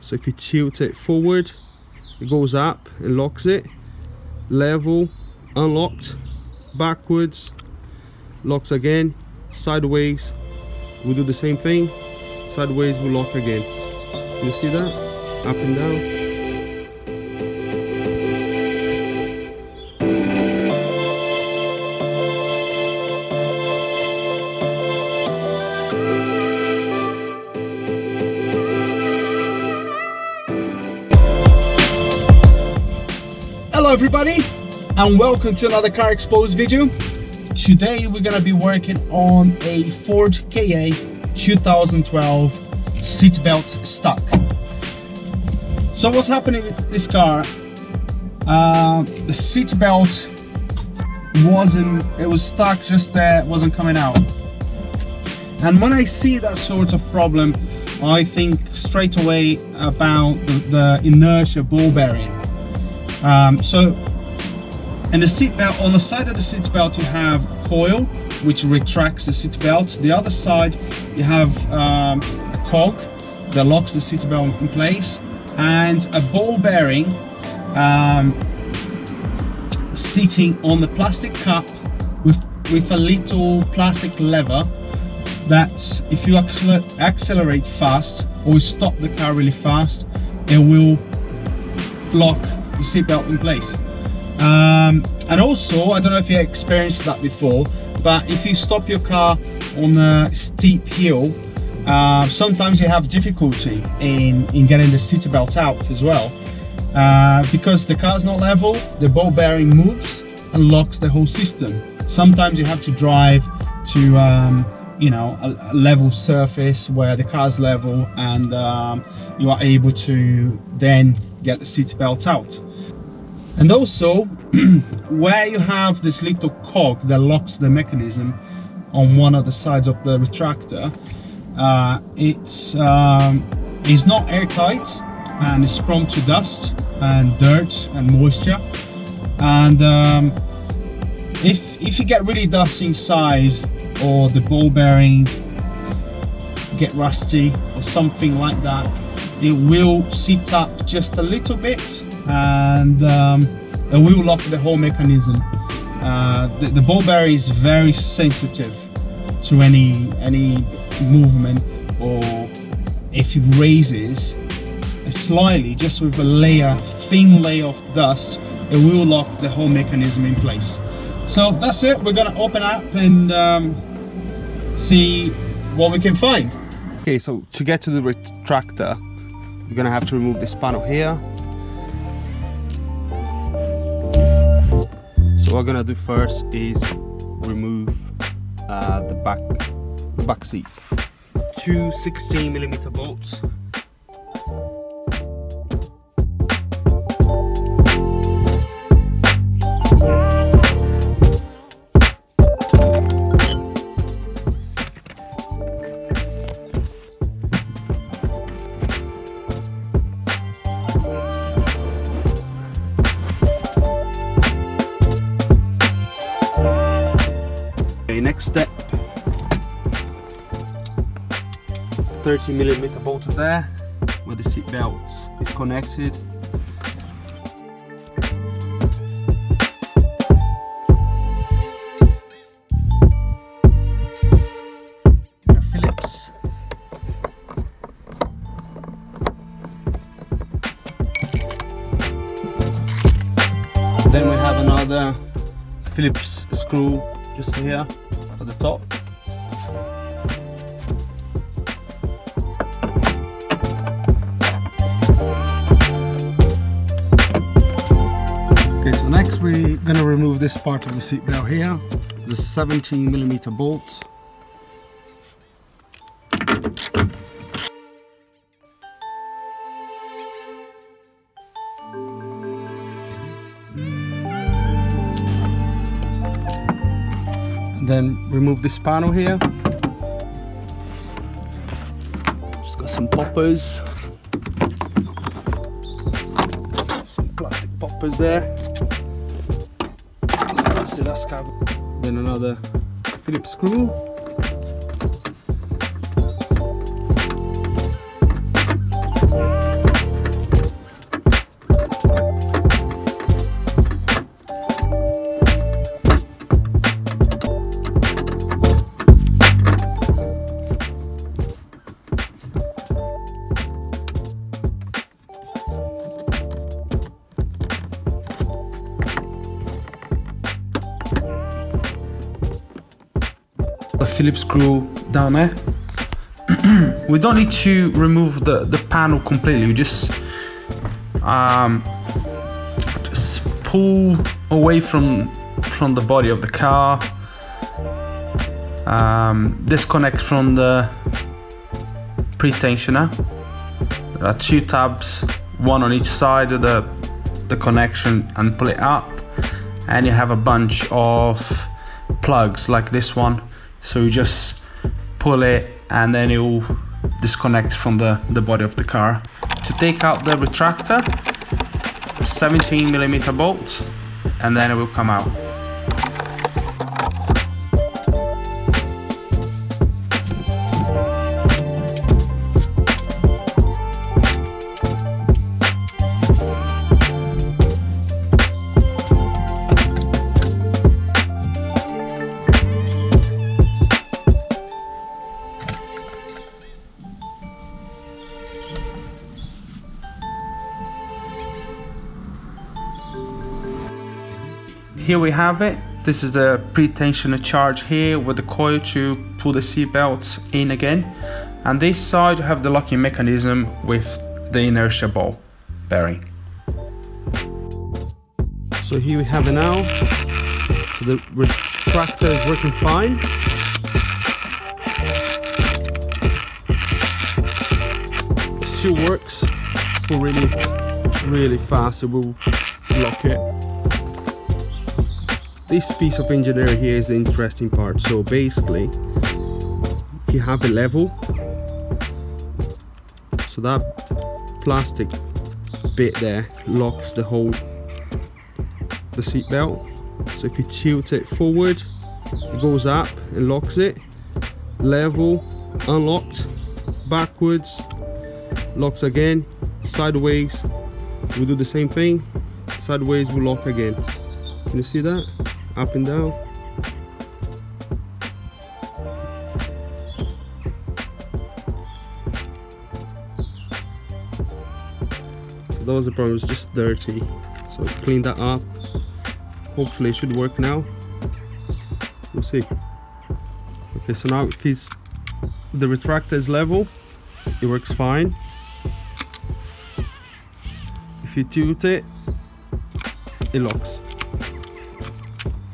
So if you tilt it forward, it goes up and locks it. Level, unlocked, backwards, locks again, sideways, we'll do the same thing, sideways will lock again. You see that? Up and down. Hello everybody, and welcome to another Carsexposed video. Today we're gonna be working on a Ford KA 2012 seatbelt stuck. So what's happening with this car? The seatbelt was stuck just there, it wasn't coming out. And when I see that sort of problem, I think straight away about the inertia ball bearing. So in the seatbelt, on the side of the seatbelt you have coil which retracts the seatbelt. The other side you have a cog that locks the seatbelt in place, and a ball bearing sitting on the plastic cup with a little plastic lever that if you accelerate fast or stop the car really fast, it will lock the seatbelt in place. And also, I don't know if you experienced that before, but if you stop your car on a steep hill, sometimes you have difficulty in getting the seatbelt out as well, because the car's not level. The ball bearing moves and locks the whole system. Sometimes you have to drive to you know, a level surface where the car's level, and you are able to then get the seatbelt out. And also, where you have this little cog that locks the mechanism on one of the sides of the retractor, it's not airtight and it's prone to dust and dirt and moisture. And if you get really dusty inside, or the ball bearing get rusty or something like that, it will sit up just a little bit, and it will lock the whole mechanism. The ball bearing is very sensitive to any movement, or if it raises slightly, just with a thin layer of dust, it will lock the whole mechanism in place. So that's it. We're gonna open up and see what we can find. Okay, so to get to the retractor, we're gonna have to remove this panel here. So what we're gonna do first is remove the back seat. Two 16mm bolts. Next step, 30mm bolt there where the seat belt is connected. Phillips. Then we have another Phillips screw just here at the top. Okay, so next we're gonna remove this part of the seatbelt here, the 17mm bolt. Then remove this panel here. Just got some poppers, some plastic poppers there. So that's covered. Then another Phillips screw. the Phillips screw down there. We don't need to remove the panel completely. We just pull away from the body of the car, disconnect from the pre-tensioner. There are 2 tabs, one on each side of the connection, and pull it up, and you have a bunch of plugs like this one. So you just pull it and then it will disconnect from the body of the car. To take out the retractor, 17mm bolt, and then it will come out. Here we have it. This is the pre-tensioner charge here with the coil to pull the seatbelt in again. And this side you have the locking mechanism with the inertia ball bearing. So here we have it now. So the retractor is working fine. It still works. Pull really fast, it will lock it. This piece of engineering here is the interesting part. So basically, if you have it level, so that plastic bit there locks the seatbelt. So if you tilt it forward, it goes up and locks it. Level, unlocked, backwards, locks again, sideways, we do the same thing, sideways we lock again. Can you see that? Up and down. So that was the problem, it was just dirty. So clean that up. Hopefully it should work now. We'll see. Okay, so now if the retractor is level, it works fine. If you tilt it, it locks.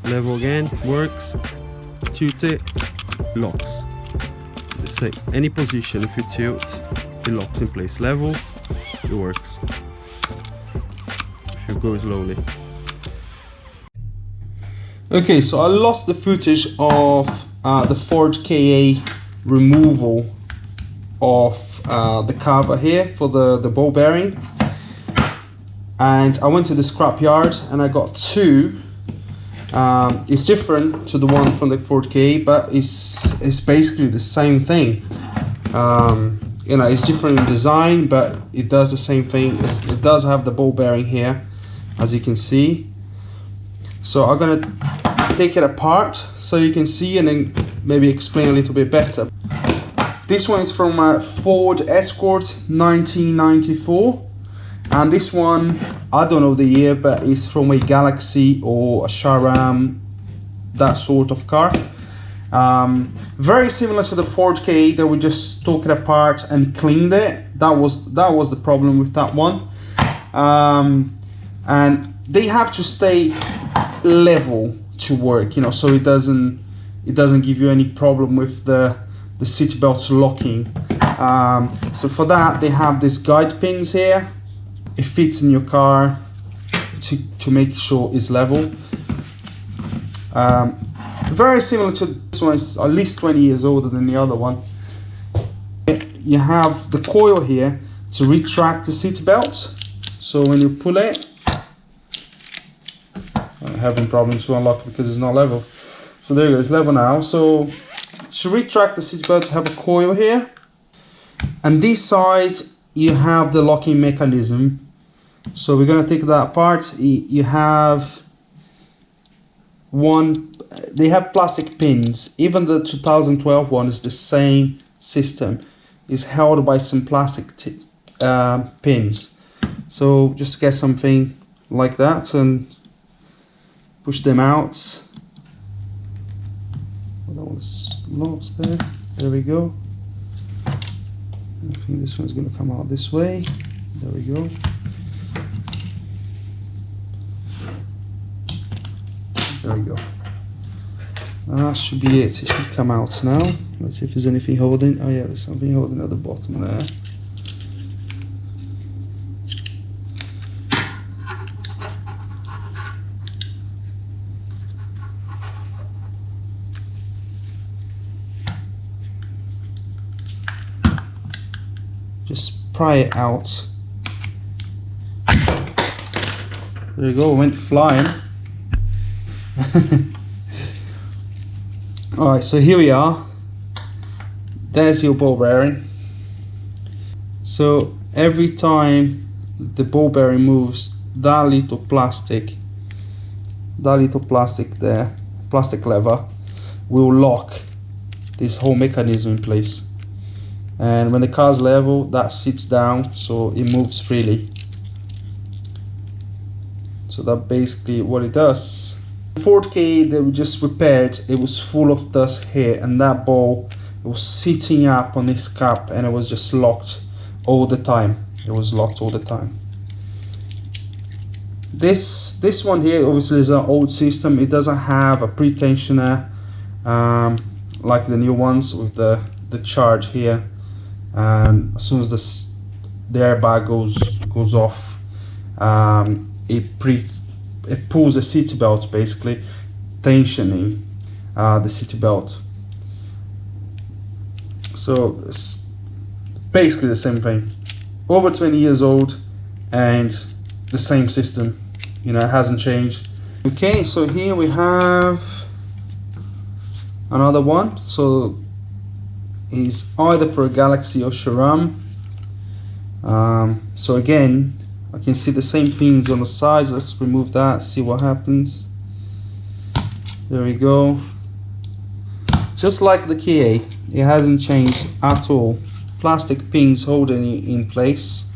Level again, works. Tilt it, locks. The same, any position, if you tilt, it locks in place. Level, it works. If you go slowly. Okay, so I lost the footage of the Ford KA removal of the cover here for the ball bearing, and I went to the scrap yard and I got 2. It's different to the one from the Ford KA, but it's basically the same thing. You know, it's different in design, but it does the same thing. It does have the ball bearing here, as you can see. So I'm gonna take it apart so you can see and then maybe explain a little bit better. This one is from a Ford Escort 1994, and this one, I don't know the year, but it's from a Galaxy or a Sharam, that sort of car. Very similar to the Ford KA that we just took it apart and cleaned it. That was the problem with that one. And they have to stay level to work, you know, so it doesn't give you any problem with the seat belt locking. So for that they have these guide pins here. It fits in your car to make sure it's level. Very similar to this one, is at least 20 years older than the other one. You have the coil here to retract the seat belt. So when you pull it, I'm having problems to unlock because it's not level. So there you go, it's level now. So to retract the seat belt, you have a coil here, and this side you have the locking mechanism. So we're gonna take that apart. You have they have plastic pins. Even the 2012 one is the same system. It's held by some plastic pins. So just get something like that and push them out. That one's some locks there. There we go. I think this one's going to come out this way. There we go. There we go. That should be it. It should come out now. Let's see if there's anything holding. Oh yeah, there's something holding at the bottom there. Just pry it out. There you go, it went flying. Alright, so here we are. There's your ball bearing. So every time the ball bearing moves, that little plastic there, plastic lever, will lock this whole mechanism in place. And when the car's level, that sits down, so it moves freely. So that's basically what it does. Ford KA that we just repaired, it was full of dust here, and that ball, it was sitting up on this cap and it was just locked all the time. It was locked all the time. This one here obviously is an old system. It doesn't have a pre-tensioner like the new ones with the charge here. And as soon as the airbag goes off, it pulls the seatbelt, basically tensioning the seatbelt. So it's basically the same thing. Over 20 years old and the same system, you know, it hasn't changed. Okay, so here we have another one. So it's either for a Galaxy or Sharam. So again, I can see the same pins on the sides. Let's remove that, see what happens. There we go. Just like the KA, it hasn't changed at all. Plastic pins holding it in place.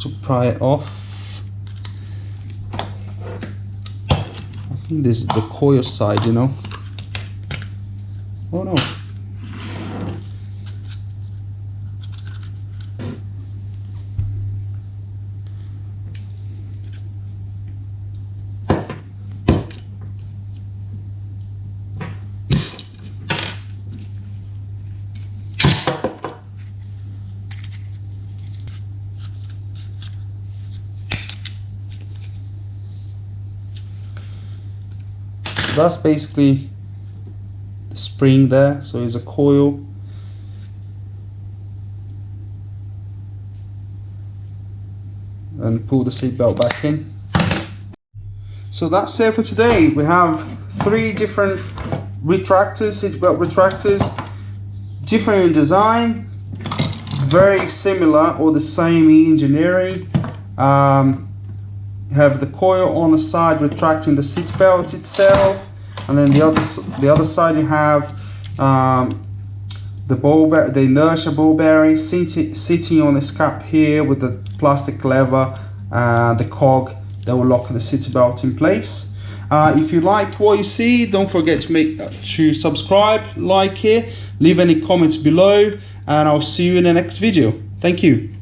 To pry it off. I think this is the coil side, you know. Oh no. That's basically the spring there, so it's a coil. And pull the seatbelt back in. So that's it for today. We have 3 different retractors, seatbelt retractors, different in design, very similar or the same in engineering. Have the coil on the side retracting the seatbelt itself, and then the other side you have the inertia ball bearing sitting on this cap here with the plastic lever and the cog that will lock the seatbelt in place. If you like what you see, don't forget to subscribe, like it, leave any comments below, and I'll see you in the next video. Thank you.